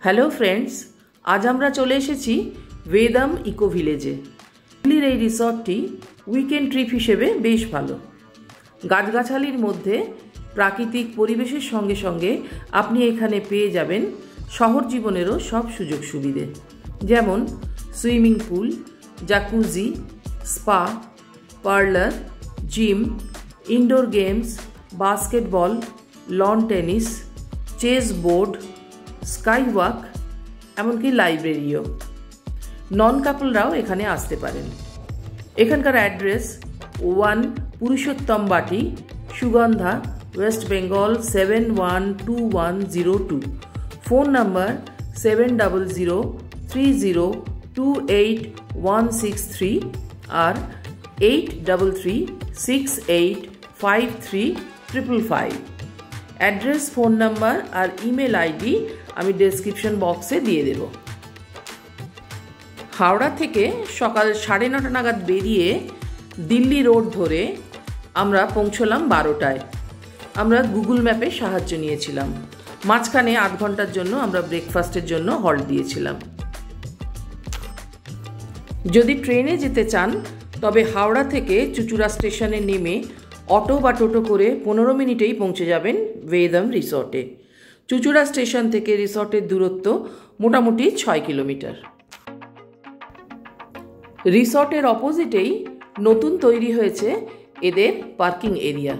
Hello friends, আজ আমরা চলে এসেছি ভেদাম ইকো ভিলেজে। এই রিসর্টটি উইকেন্ড ট্রিপ হিসেবে বেশ ভালো। গাছগাছালির মধ্যে প্রাকৃতিক পরিবেশের সঙ্গে সঙ্গে আপনি এখানে পেয়ে যাবেন শহর জীবনেরও সব সুযোগ সুবিধে, যেমন swimming pool, jacuzzi, spa, parlour, gym, indoor games, basketball, lawn tennis, chess board, sky walk, এমনকি লাইব্রেরিও। নন কাপলরাও এখানে আসতে পারেন। এখানকার অ্যাড্রেস 1 পুরুষোত্তম বাটি, Sugandha, West Bengal 712102। Phone number 7003028163 আর 8336853555। অ্যাড্রেস, ফোন নাম্বার আর ইমেল আইডি আমি ডেসক্রিপশন বক্সে দিয়ে দেব। হাওড়া থেকে সকাল 9:30 নাগাদ বেরিয়ে দিল্লি রোড ধরে আমরা পৌঁছলাম 12টায়। আমরা গুগল ম্যাপে সাহায্য নিয়েছিলাম। মাঝখানে 8 ঘন্টার জন্য আমরা ব্রেকফাস্টের জন্য হল্ট দিয়েছিলাম। যদি ট্রেনে যেতে চান তবে হাওড়া থেকে চুচুড়া স্টেশনে নেমে অটো বা টোটো করে 15 মিনিটেই পৌঁছে যাবেন ভেদাম রিসর্টে। চুচুড়া স্টেশন থেকে রিসর্টের দূরত্ব মোটামুটি 6 কিলোমিটার। রিসর্টের অপোজিটেই নতুন তৈরি হয়েছে এদের পার্কিং এরিয়া।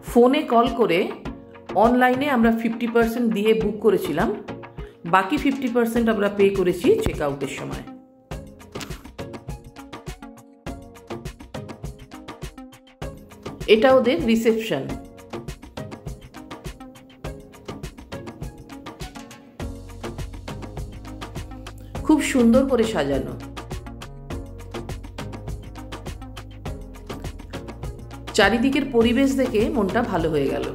ফোনে কল করে অনলাইনে আমরা 50% দিয়ে বুক করেছিলাম, বাকি 50% আমরা পে করেছি চেক আউটের সময়। এটা ওদের রিসেপশন। খুব সুন্দর করে সাজানো। চারিদিকের পরিবেশ দেখে মনটা ভালো হয়ে গেল।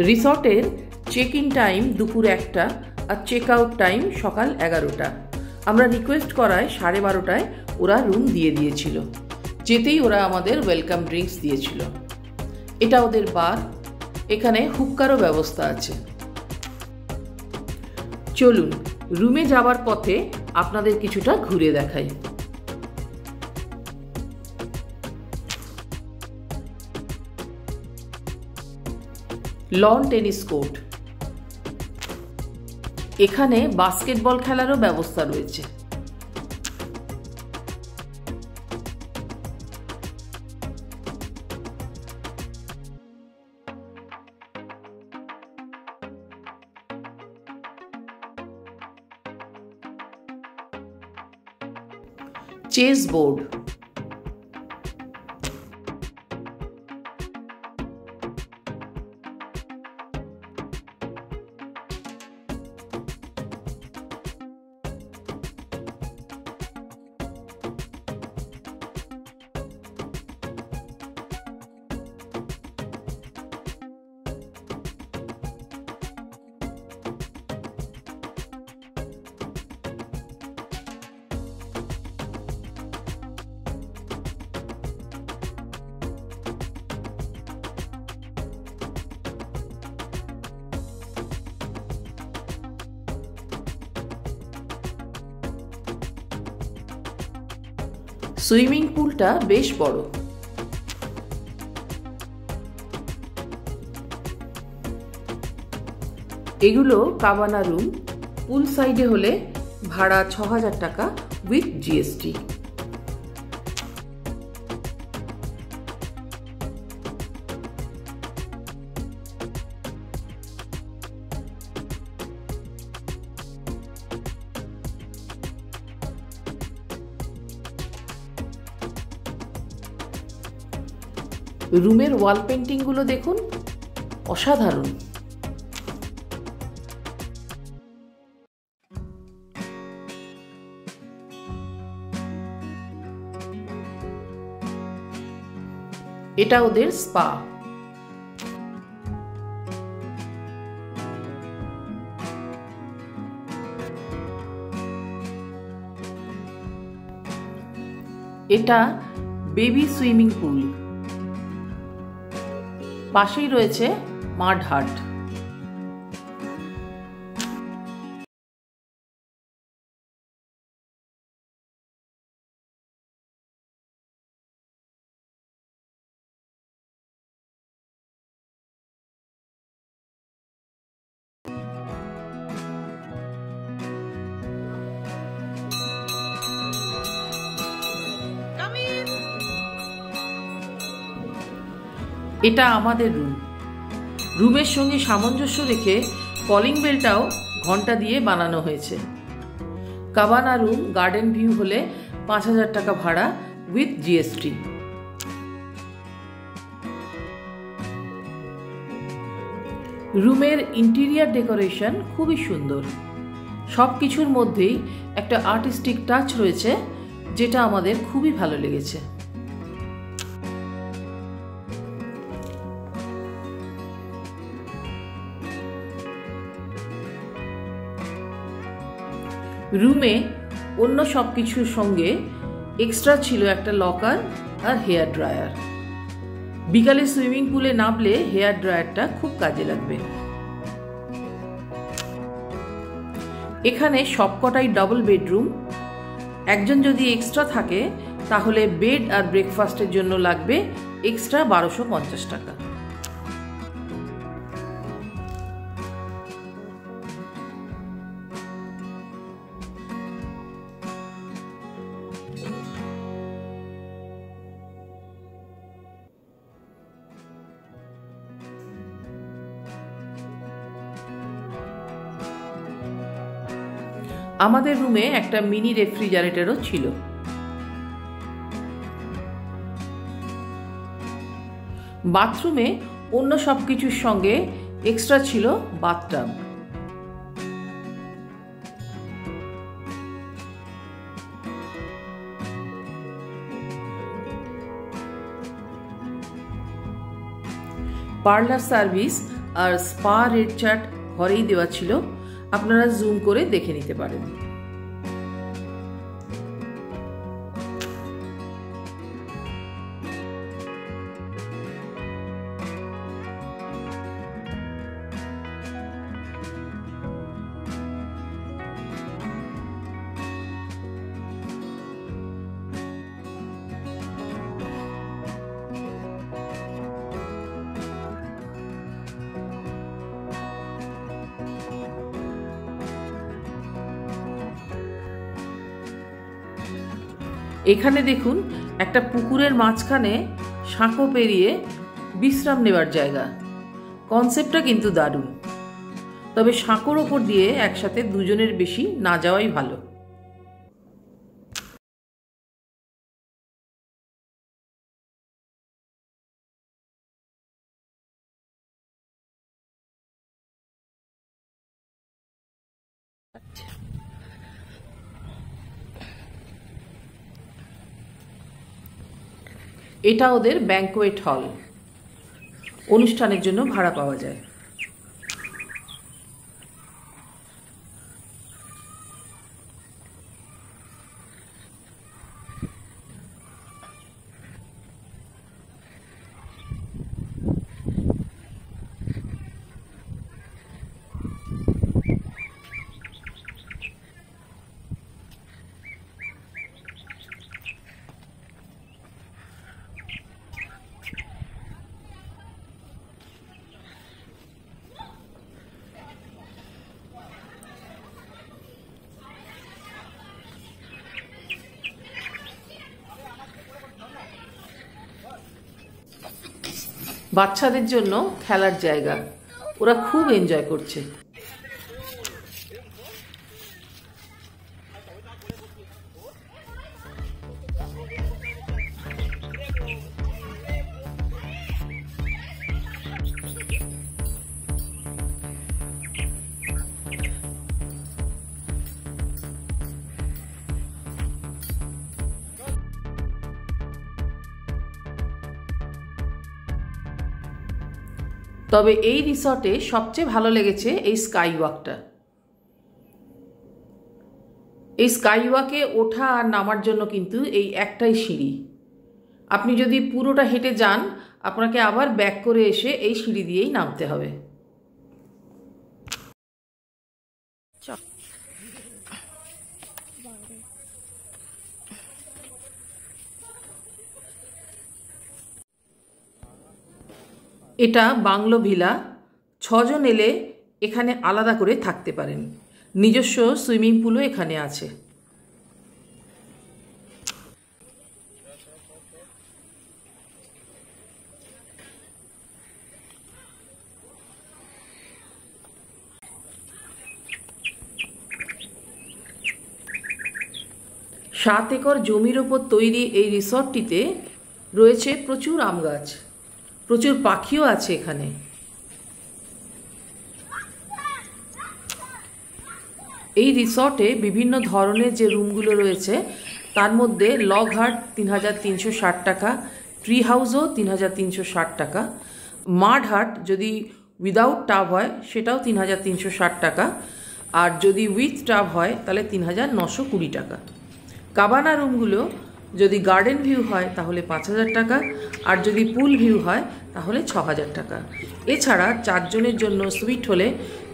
রিসর্টের চেক ইন টাইম দুপুর 1টা আর চেক আউট টাইম সকাল 11টা। আমরা রিকোয়েস্ট করায় 12:30টায় ওরা রুম দিয়ে দিয়েছিল। যেতেই ওরা আমাদের ওয়েলকাম ড্রিঙ্কস দিয়েছিল। এটা ওদের বার। এখানে হুক্কারও ব্যবস্থা আছে। চলুন রুমে যাওয়ার পথে আপনাদের কিছুটা ঘুরে দেখাই। Loan tennis court. এখানে বাস্কেটবল খেলারও ব্যবস্থা রয়েছে। Chess board. সুইমিং পুলটা বেশ বড়। এগুলো কাবানা রুম। পুল সাইডে হলে ভাড়া 6000 টাকা উইথ জিএসটি। রুমের ওয়াল পেন্টিংগুলো দেখুন, অসাধারণ। এটা ওদের স্পা। এটা বেবি সুইমিং পুল। পাশেই রয়েছে মাড হাট। এটা আমাদের রুম। রুমের সঙ্গে সামঞ্জস্য রেখে কলিং বেলটাও ঘন্টা দিয়ে বানানো হয়েছে। কাবানা রুম গার্ডেন ভিউ হলে 5,000 টাকা ভাড়া উইথ জিএসটি। রুমের ইন্টেরিয়ার ডেকোরেশন খুবই সুন্দর। সব কিছুর মধ্যেই একটা আর্টিস্টিক টাচ রয়েছে, যেটা আমাদের খুবই ভালো লেগেছে। রুমে অন্য সব কিছুর সঙ্গে এক্সট্রা ছিল একটা লকার আর হেয়ার ড্রায়ার। বিকালে সুইমিং পুলে নামলে হেয়ার ড্রায়ারটা খুব কাজে লাগবে। এখানে সবকটাই ডাবল বেডরুম। একজন যদি এক্সট্রা থাকে তাহলে বেড আর ব্রেকফাস্টের জন্য লাগবে এক্সট্রা 1250 টাকা। আমাদের রুমে একটা মিনি রেফ্রিজারেটরও ছিল। বাথরুমে অন্য সব কিছুর সঙ্গে এক্সট্রা ছিল বাথটাব। পার্লার সার্ভিস আর স্পা রেড চার্ট ঘরেই দেওয়া ছিল, আপনারা জুম করে দেখে নিতে পারেন। এখানে দেখুন, একটা পুকুরের মাঝখানে সাঁকো পেরিয়ে বিশ্রাম নেবার জায়গা। কনসেপ্টটা কিন্তু দারুণ, তবে সাঁকোর ওপর দিয়ে একসাথে দুজনের বেশি না যাওয়াই ভালো। এটা ওদের ব্যাংকোয়েট হল, অনুষ্ঠানের জন্য ভাড়া পাওয়া যায়। বাচ্চাদের জন্য খেলার জায়গা, ওরা খুব এনজয় করছে। তবে এই রিসর্টে সবচেয়ে ভালো লেগেছে এই স্কাই ওয়াকটা। এই স্কাই ওয়াকে ওঠা আর নামার জন্য কিন্তু এই একটাই সিঁড়ি। আপনি যদি পুরোটা হেঁটে যান আপনাকে আবার ব্যাক করে এসে এই সিঁড়ি দিয়েই নামতে হবে। এটা বাংলো ভিলা। 6 জন এলে এখানে আলাদা করে থাকতে পারেন। নিজস্ব সুইমিং পুলও এখানে আছে। সাত একর জমির ওপর তৈরি এই রিসর্টটিতে রয়েছে প্রচুর আম গাছ, প্রচুর পাখিও আছে এখানে। এই রিসর্টে বিভিন্ন ধরনের যে রুমগুলো রয়েছে তার মধ্যে লগ হাট 3360 টাকা, ট্রি হাউসও 3360 টাকা, মাড হাট যদি উইদাউট টাব হয় সেটাও 3360 টাকা, আর যদি উইথ টাব হয় তাহলে 3920 টাকা। কাবানা রুমগুলো যদি গার্ডেন ভিউ হয় তাহলে 5000 টাকা, আর যদি পুল ভিউ হয় তাহলে 6000 টাকা। এছাড়া 4 জনের জন্য সুইট হলে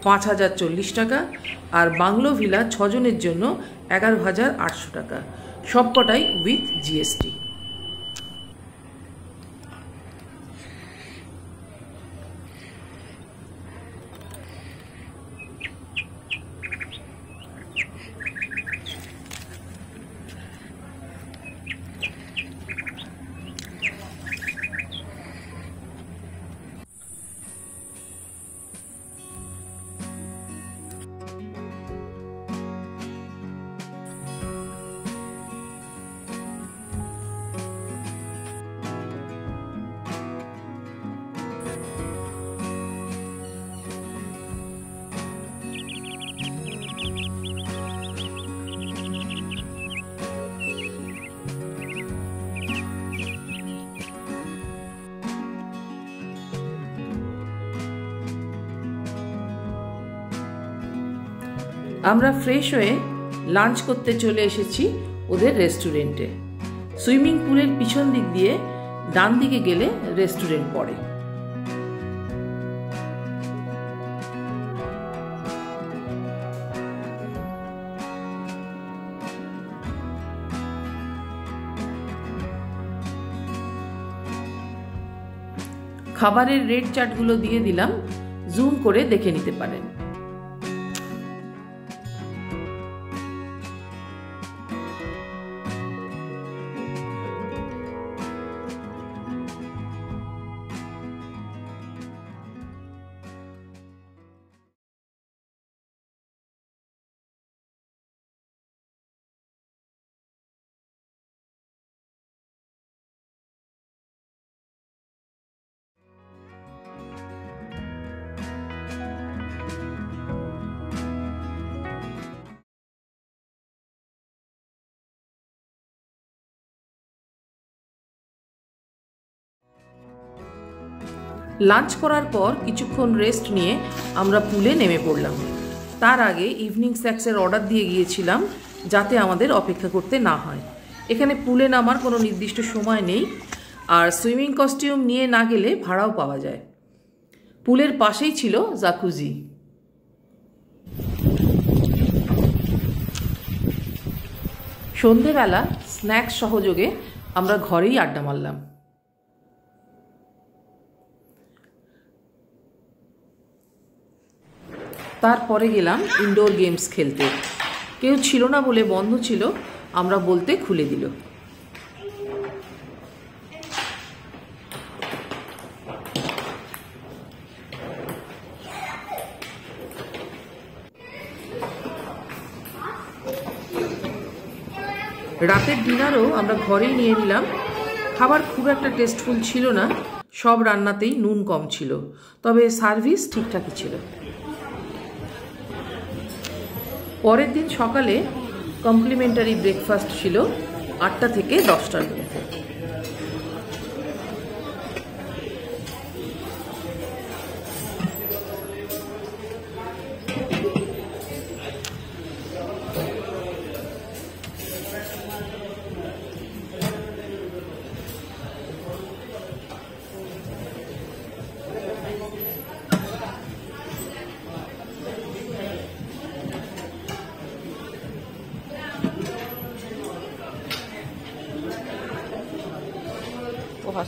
5040 টাকা, আর বাংলো ভিলা 6 জনের জন্য 11800 টাকা, সবকটাই উইথ জিএসটি। আমরা ফ্রেশ হয়ে লাঞ্চ করতে চলে এসেছি ওদের রেস্টুরেন্টে। সুইমিং পুলের পিছন দিক দিয়ে ডান দিকে গেলে রেস্টুরেন্ট পড়ে। খাবারের রেট চার্টগুলো দিয়ে দিলাম, জুম করে দেখে নিতে পারেন। লাঞ্চ করার পর কিছুক্ষণ রেস্ট নিয়ে আমরা পুলে নেমে পড়লাম। তার আগে ইভিনিং স্ন্যাক্সের অর্ডার দিয়ে গিয়েছিলাম যাতে আমাদের অপেক্ষা করতে না হয়। এখানে পুলে নামার কোনো নির্দিষ্ট সময় নেই, আর সুইমিং কস্টিউম নিয়ে না গেলে ভাড়াও পাওয়া যায়। পুলের পাশেই ছিল জাকুজি। সন্ধেবেলা স্ন্যাক্স সহযোগে আমরা ঘরেই আড্ডা মারলাম। তারপরে গেলাম ইনডোর গেমস খেলতে। কেউ ছিল না বলে বন্ধ ছিল, আমরা বলতে খুলে দিল। রাতের ডিনারও আমরা ঘরেই নিয়ে নিলাম। খাবার খুব একটা টেস্টফুল ছিল না, সব রান্নাতেই নুন কম ছিল, তবে সার্ভিস ঠিকঠাকই ছিল। পরের দিন সকালে কমপ্লিমেন্টারি ব্রেকফাস্ট ছিল 8টা থেকে 10টার মধ্যে।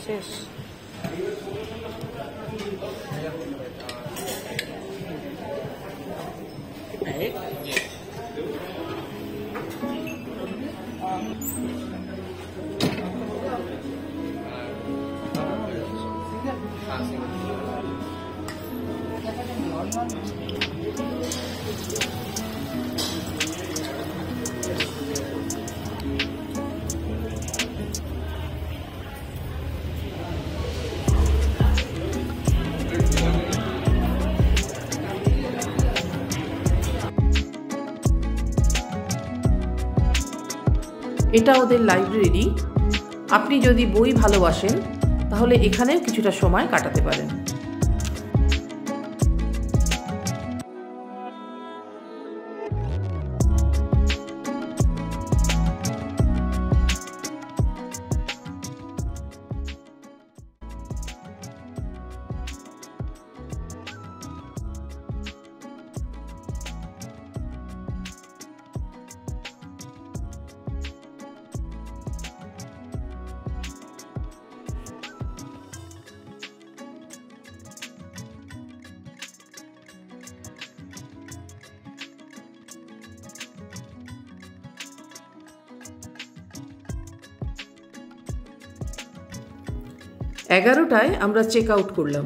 শেষ। এটা ওদের লাইব্রেরি। আপনি যদি বই ভালোবাসেন তাহলে এখানেও কিছুটা সময় কাটাতে পারেন। এগারোটায় আমরা চেক আউট করলাম।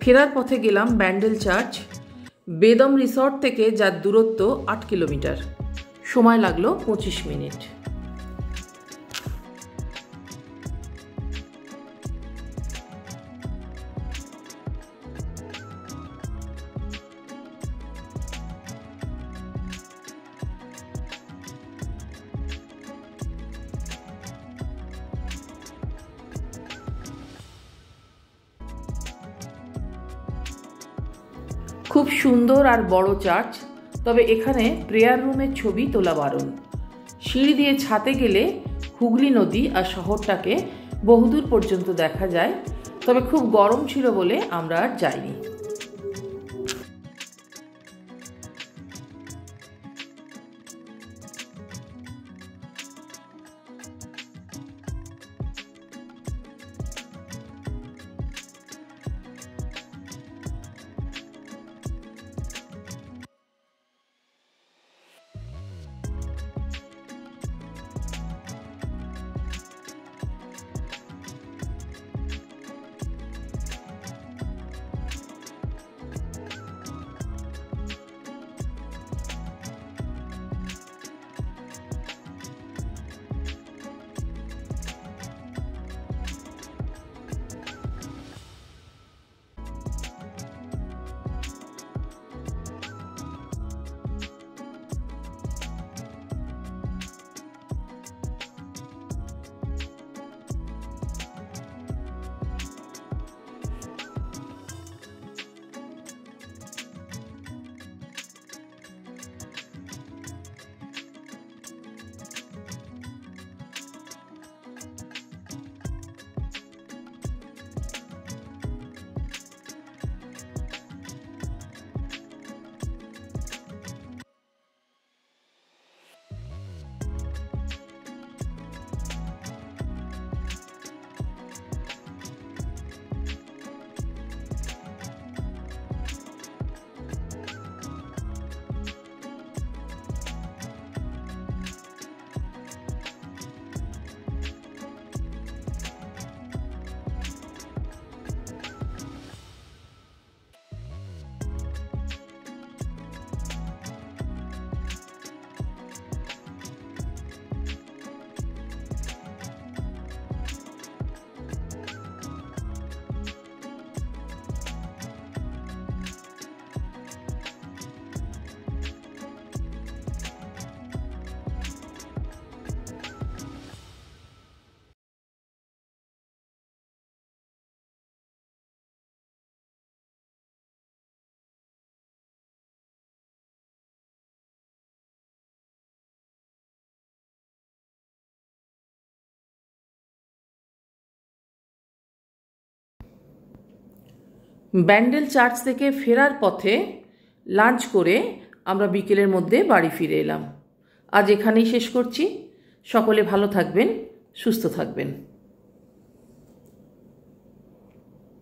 ফেরার পথে গেলাম ব্যান্ডেল চার্চ। বেদম রিসর্ট থেকে যার দূরত্ব 8 কিলোমিটার। সময় লাগলো 25 মিনিট। খুব সুন্দর আর বড় চার্চ, তবে এখানে প্রেয়ার রুমের ছবি তোলা বারণ। সিঁড়ি দিয়ে ছাদে গেলে হুগলি নদী আর শহরটাকে বহুদূর পর্যন্ত দেখা যায়, তবে খুব গরম ছিল বলে আমরা আর যাইনি। ব্যান্ডেল চার্চ থেকে ফেরার পথে লাঞ্চ করে আমরা বিকেলের মধ্যে বাড়ি ফিরে এলাম। আজ এখানেই শেষ করছি। সকলে ভালো থাকবেন, সুস্থ থাকবেন।